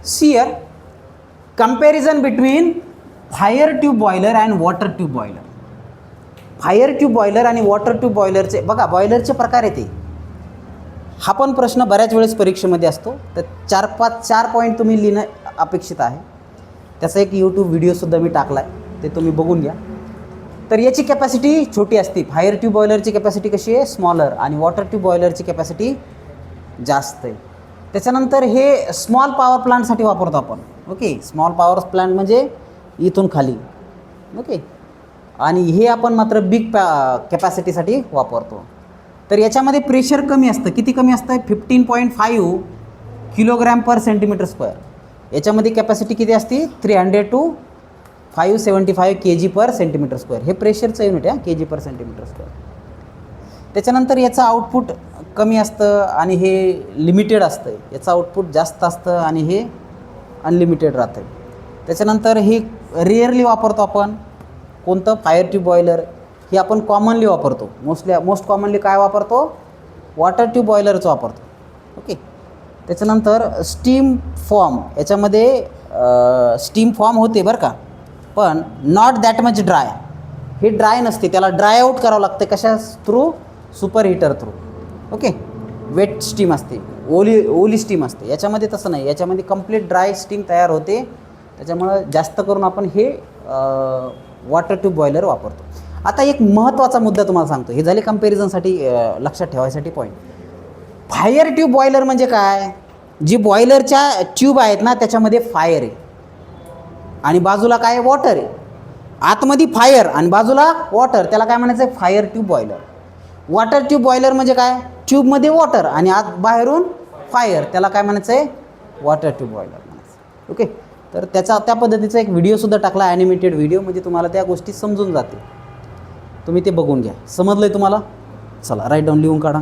See here, comparison between fire tube boiler and water tube boiler. Fire tube boiler आणि water tube बॉयलरचे बघा, बॉयलरचे प्रकार येते. हा पण प्रश्न बऱ्याच वेळेस परीक्षेमध्ये असतो. तर 4 पॉईंट तुम्ही लिहिणं अपेक्षित आहे. त्याचा एक यूट्यूब व्हिडिओसुद्धा मी टाकला आहे, ते तुम्ही बघून घ्या. तर याची कॅपॅसिटी छोटी असते. फायर ट्यूब बॉयलरची कॅपॅसिटी कशी आहे, स्मॉलर, आणि वॉटर ट्यूब बॉयलरची कॅपॅसिटी जास्त आहे. त्याच्यानंतर हे स्मॉल पॉवर प्लांटसाठी वापरतो आपण. ओके, स्मॉल पॉवर प्लांट म्हणजे इथून खाली. ओके, आणि हे आपण मात्र बिग कॅपॅसिटीसाठी वापरतो. तर याच्यामध्ये प्रेशर कमी असतं. किती कमी असतं, 15.5 किलोग्रॅम पर सेंटीमीटर स्क्वेअर. याच्यामध्ये कॅपॅसिटी किती असते, 300 to 575 kg per centimetre square. हे प्रेशरचं युनिट आहे, kg पर सेंटीमीटर स्क्वेअर. त्याच्यानंतर याचं आउटपुट कमी असतं आणि हे लिमिटेड असतं. याचं आउटपुट जास्त असतं आणि हे अनलिमिटेड राहतं. त्याच्यानंतर हे रेअरली वापरतो आपण. कोणतं, फायर ट्यूब बॉयलर. हे आपण कॉमनली वापरतो. मोस्ट कॉमनली काय वापरतो, वॉटर ट्यूब बॉयलरचं वापरतो. ओके, त्याच्यानंतर स्टीम फॉर्म. याच्यामध्ये स्टीम फॉर्म होते बरं का, पण नॉट दॅट मच ड्राय. हे ड्राय नसते, त्याला ड्राय आऊट करावं लागतं. कशा through, super heater through. Okay, wet steam असते, ओली स्टीम असते. याच्यामध्ये तसं नाही, याच्यामध्ये कंप्लीट ड्राय स्टीम तयार होते. त्याच्यामुळं जास्त करून आपण हे वॉटर ट्यूब बॉयलर वापरतो. आता एक महत्त्वाचा मुद्दा तुम्हाला सांगतो. हे झाले कंपॅरिझनसाठी लक्षात ठेवायसाठी पॉईंट. फायर ट्यूब बॉयलर म्हणजे काय, जी बॉयलरच्या ट्यूब आहेत ना, त्याच्यामध्ये फायर आहे आणि बाजूला काय, वॉटर आहे. आतमध्ये फायर आणि बाजूला वॉटर, त्याला काय म्हणायचं आहे, fire tube boiler. Water tube boiler म्हणजे काय, ट्यूबमध्ये वॉटर आणि आत बाहेरून फायर, त्याला काय म्हणायचं आहे, वॉटर ट्यूब बॉयलर म्हणायचं. ओके, तर त्या पद्धतीचा एक व्हिडिओसुद्धा टाकला, ॲनिमेटेड व्हिडिओ, म्हणजे तुम्हाला त्या गोष्टी समजून जाते. तुम्ही ते बघून घ्या. समजलं आहे तुम्हाला? चला, राईट डाऊन लिहून काढा.